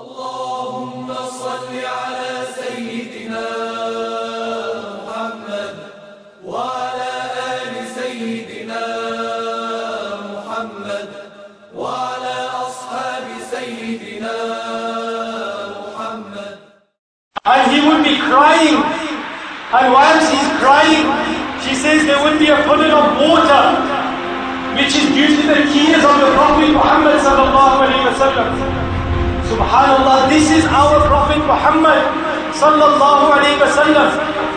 اللهم صل على سيدنا محمد وعلى آل سيدنا محمد وعلى أصحاب سيدنا محمد. And he would be crying, and whilst he's crying, she says there would be a puddle of water which is due to the tears of the Prophet Muhammad sallallahu alaihi wasallam. Subhanallah, this is our Prophet Muhammad sallallahu alaihi wasallam.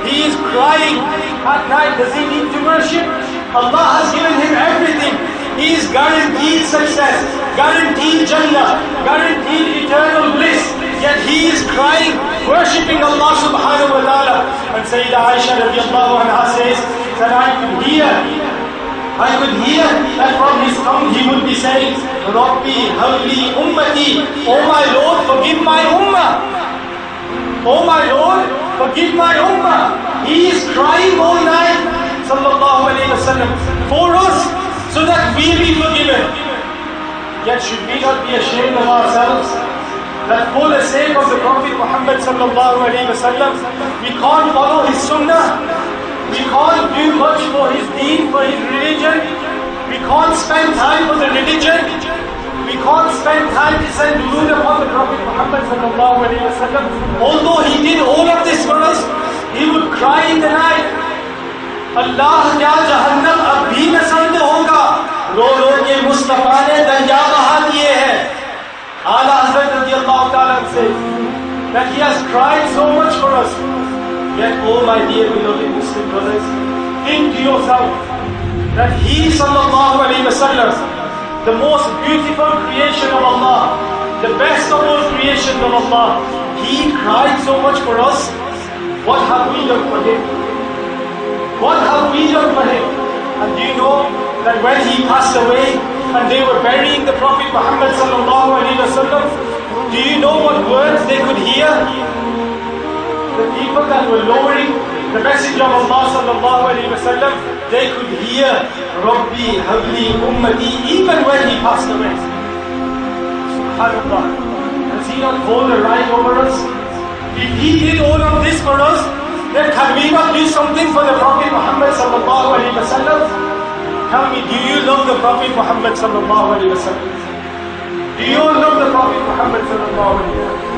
He is crying at night. Does he need to worship? Allah has given him everything. He is guaranteed success, guaranteed Jannah, guaranteed eternal bliss. Yet he is crying, worshipping Allah subhanahu wa ta'ala. And Sayyidah Aisha radiallahu anha says that I could hear that from his tongue he would be saying, Rabbi, Hawli, Ummati, Oh my Lord, forgive my ummah. Oh my Lord, forgive my ummah. He is crying all night, sallallahu alayhi wa sallam, for us, so that we be forgiven. Yet should we not be ashamed of ourselves, that for the sake of the Prophet Muhammad sallallahu alayhi wa sallam, we can't follow his sunnah, we can't do much for his deen, for his religion, we can't spend time for the religion, we can't spend time to send durood upon the Prophet Muhammad sallallahu alayhi wa sallam. Although he did all of this for us, he would cry in the night, Allah kya jahannam ab bhi nasand hoga, ro ro ke Mustafa ne darya baha diye hai. Ala Hazrat radiallahu ta'ala says that he has cried so much for us. Yet, oh my dear beloved Muslim brothers, think to yourself that he sallallahu alayhi wa sallam, the most beautiful creation of Allah, the best of all creations of Allah, he cried so much for us. What have we done for him? What have we done for him? And do you know that when he passed away and they were burying the Prophet Muhammad sallallahu alayhi wa sallam, do you know what words they could hear? The people that were lowering the message of Allah sallallahu alayhi wa sallam, they could hear Rabbi, Habli, Ummati, even when he passed away. Subhanallah. Does he not hold the right over us? If he did all of this for us, then can we not do something for the Prophet Muhammad sallallahu alayhi wa sallam? Tell me, do you love the Prophet Muhammad sallallahu alayhi wa sallam? Do you all love the Prophet Muhammad sallallahu alayhi wa sallam?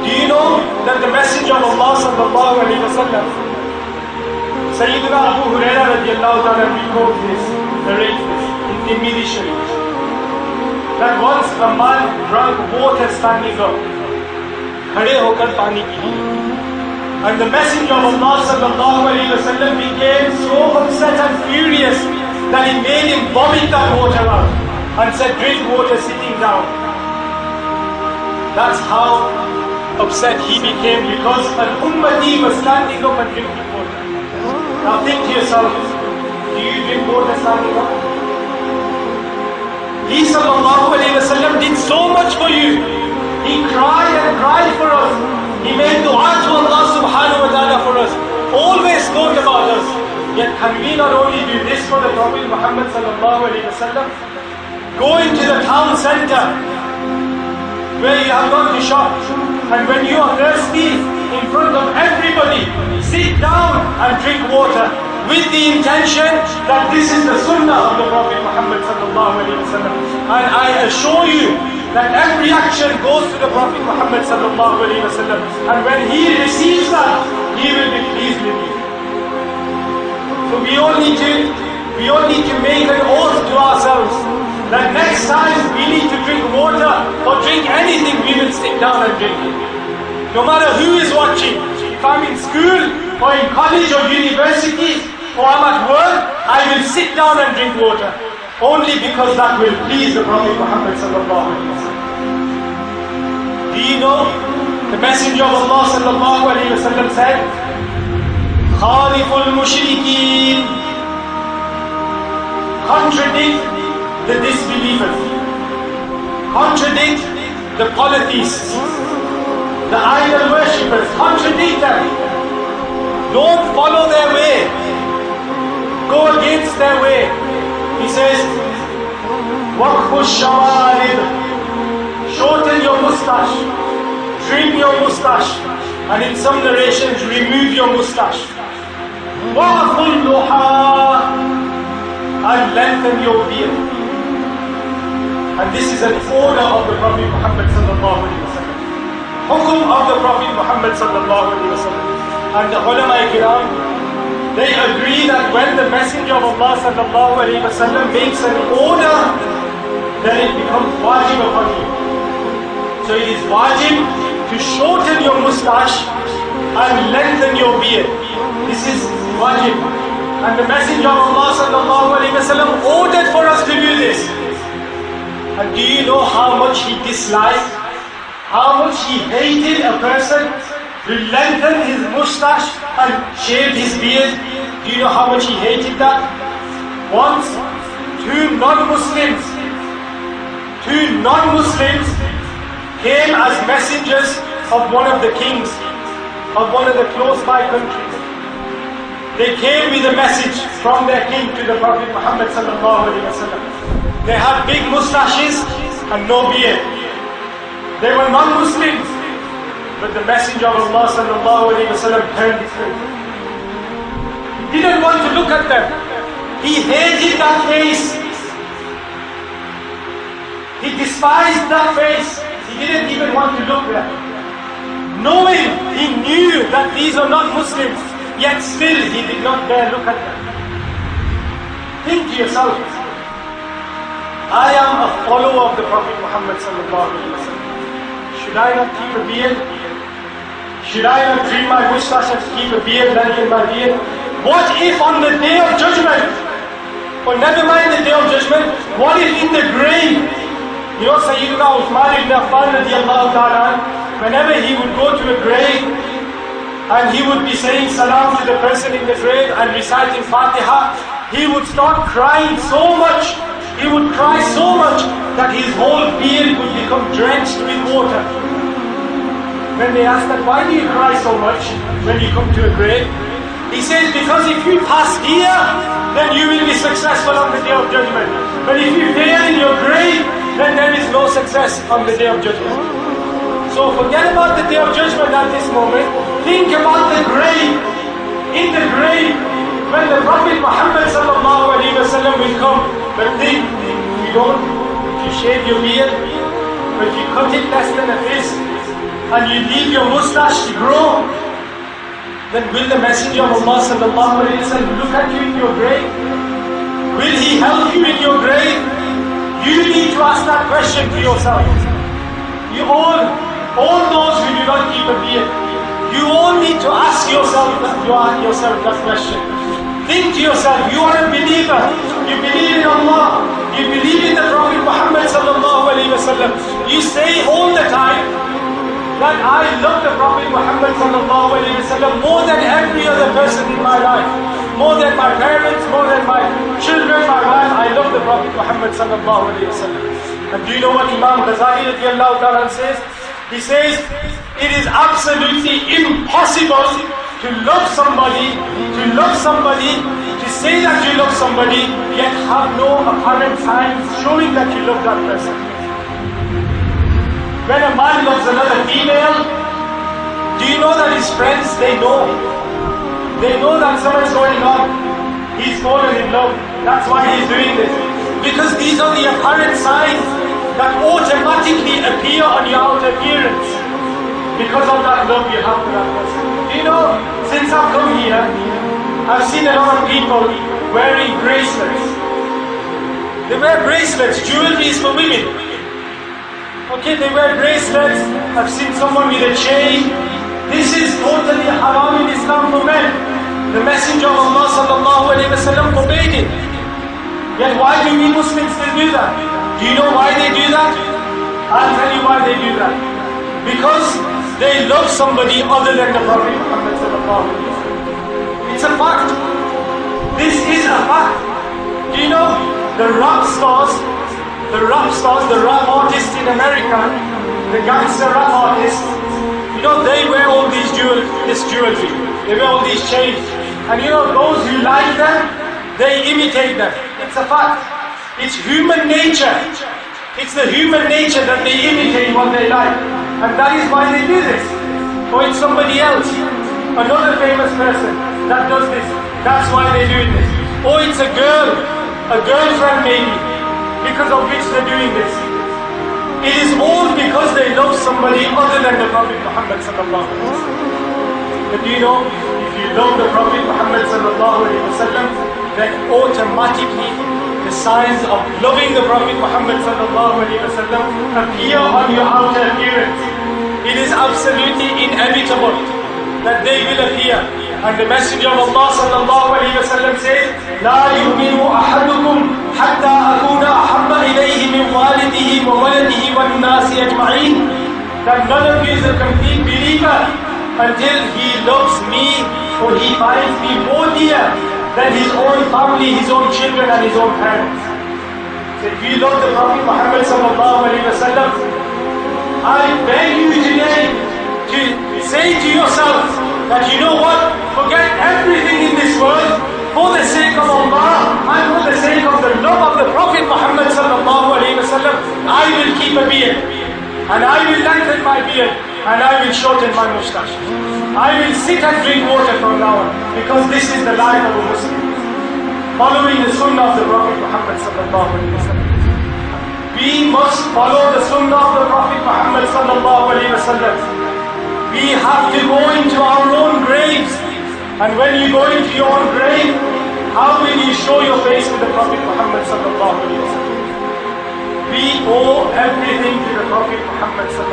Do you know that the message of Allah sallallahu alayhi wa sallam, Sayyidina Abu Hurairah radiallahu ta'ala records this, narrates this in Tirmidhi Sharif, that once a man drank water standing up, khade hokar pani ki. And the message of Allah sallallahu alayhi wa sallam became so upset and furious that he made him vomit that water out and said, drink water sitting down. That's how upset he became, because an ummati was standing up and drinking water. Now think to yourself, do you drink water standing up? He sallallahu alayhi wa sallam did so much for you. He cried and cried for us. He made dua to Allah subhanahu wa ta'ala for us. Always thought about us. Yet can we not only do this for the Prophet Muhammad sallallahu alayhi wa sallam? Go into the town center where you have gone to shop, and when you are thirsty, in front of everybody, sit down and drink water with the intention that this is the sunnah of the Prophet Muhammad sallallahu alayhi wa sallam. And I assure you that every action goes to the Prophet Muhammad sallallahu alayhi wa sallam. And when he receives that, he will be pleased with you. So we all need to make an oath to ourselves that next time we need to drink water or drink anything, we will sit down and drink it. No matter who is watching, if I'm in school or in college or university or I'm at work, I will sit down and drink water. Only because that will please the Prophet Muhammad sallallahu alayhi wa sallam. Do you know the Messenger of Allah sallallahu alayhi wa sallam said, Khaliful Mushrikeen, contradict the disbelievers, contradict the polytheists, the idol worshippers, contradict them. Don't follow their way, go against their way. He says, Waqfu shawarib, shorten your mustache, trim your mustache, and in some narrations, remove your mustache. وَأَفُلْ لُحَا, and lengthen your beard. And this is an order of the Prophet Muhammad sallallahu alaihi wasallam. Hukum of the Prophet Muhammad sallallahu alaihi wasallam. And the ulama kiram, they agree that when the Messenger of Allah sallallahu alaihi wasallam makes an order, then it becomes wajib upon you. So it is wajib to shorten your mustache and lengthen your beard. This is wajib. And the Messenger of Allah sallallahu alaihi wasallam ordered for us to do this. And do you know how much he disliked, how much he hated a person to lengthen his mustache and shave his beard? Do you know how much he hated that? Once, two non-Muslims came as messengers of one of the kings of one of the close by countries. They came with a message from their king to the Prophet Muhammad sallallahu alaihi wasallam. They had big mustaches and no beard. They were non-Muslims, but the Messenger of Allah sallallahu alaihi wasallam turned his face. He didn't want to look at them. He hated that face. He despised that face. He didn't even want to look at them. Knowing, he knew that these are not Muslims, yet still he did not dare look at them. Think to yourself, I am a follower of the Prophet Muhammad sallallahu alaihi wasallam. Should I not keep a beard? Should I not trim my mustache and keep a beard, lengthen my beard? What if on the day of judgment, or never mind the day of judgment, what if in the grave, you know Sayyidina Uthman ibn Affan radiallahu ta'ala, whenever he would go to a grave, and he would be saying salam to the person in the grave and reciting Fatiha, he would start crying so much, he would cry so much that his whole beard would become drenched with water. When they asked that, why do you cry so much when you come to a grave? He says, because if you pass here, then you will be successful on the day of judgment. But if you fail in your grave, then there is no success on the day of judgment. So forget about the day of judgment at this moment. Think about the grave. In the grave, when the Prophet Muhammad sallallahu alaihi wasallam will come. But think, if you shave your beard, or if you cut it less than a fist, and you leave your mustache to grow, then will the Messenger of Allah sallallahu alaihi wasallam look at you in your grave? Will he help you in your grave? You need to ask that question to yourself. You all those who do not keep a beard, you all need to ask yourself that question. Think to yourself, you are a believer, you believe in Allah, you believe in the Prophet Muhammad sallallahu alaihi wasallam. You say all the time that I love the Prophet Muhammad sallallahu alaihi wasallam more than every other person in my life, more than my parents, more than my children, my wife. I love the Prophet Muhammad sallallahu alaihi wasallam. And do you know what Imam Zahid radiallahu ta'ala says? He says, it is absolutely impossible to love somebody, to say that you love somebody, yet have no apparent signs showing that you love that person. When a man loves another female, do you know that his friends, they know that something's going on. He's fallen in love. That's why he's doing this. Because these are the apparent signs that automatically appear on your outer appearance because of that love you have for that person. Do you know, since I've come here, I've seen a lot of people wearing bracelets. They wear bracelets, jewelry is for women. Okay, they wear bracelets. I've seen someone with a chain. This is totally haram in Islam for men. The Messenger of Allah sallallahu alaihi wasallam forbade it. Yet why do we Muslims still do that? Do you know why they do that? I'll tell you why they do that. Because they love somebody other than the Prophet Muhammad sallallahu alaihi wasallam. It's a fact. This is a fact. Do you know the rap stars, the rap artists in America, the gangster rap artists, you know, they wear all these jewelry. They wear all these chains. And you know, those who like them, they imitate them. It's a fact. It's human nature. It's the human nature that they imitate what they like. And that is why they do this. Or it's somebody else, another famous person that does this. That's why they're doing this. Or it's a girlfriend maybe, because of which they're doing this. It is all because they love somebody other than the Prophet Muhammad sallallahu alaihi wasallam. But do you know, if you love the Prophet Muhammad sallallahu alaihi wasallam, then automatically the signs of loving the Prophet Muhammad sallallahu alaihi wasallam appear on your outer appearance. It is absolutely inevitable that they will appear. And the Messenger of Allah sallallahu alaihi wasallam says, لا يؤمن أحدكم حتى أكون أحب إليه من والده وولده والناس أجمعين. That none of you is a complete believer until he loves me or he finds me more dear than his own family, his own children and his own parents. So if you love the Prophet Muhammad sallallahu alaihi wasallam, I beg you today to say to yourself that you know what, forget everything in this world for the sake of Allah and for the sake of the love of the Prophet Muhammad sallallahu alaihi wasallam. I will keep a beard and I will lengthen my beard and I will shorten my moustache. I will sit and drink water from now on, because this is the life of a Muslim, following the sunnah of the Prophet Muhammad sallallahu alaihi wasallam. We must follow the sunnah of the Prophet Muhammad sallallahu alaihi wasallam. We have to go into our own graves, and when you go into your own grave, how will you show your face with the Prophet Muhammad sallallahu alaihi wasallam? We owe everything to the Prophet Muhammad sallallahu alaihi wasallam.